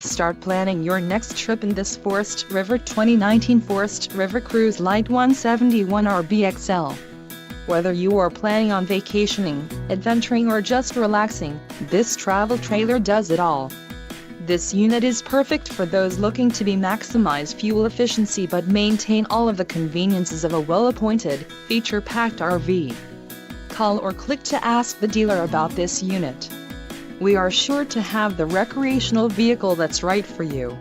Start planning your next trip in this Forest River 2019 Forest River Cruise Lite 171RBXL. Whether you are planning on vacationing, adventuring or just relaxing, this travel trailer does it all. This unit is perfect for those looking to maximize fuel efficiency but maintain all of the conveniences of a well-appointed, feature-packed RV. Call or click to ask the dealer about this unit. We are sure to have the recreational vehicle that's right for you.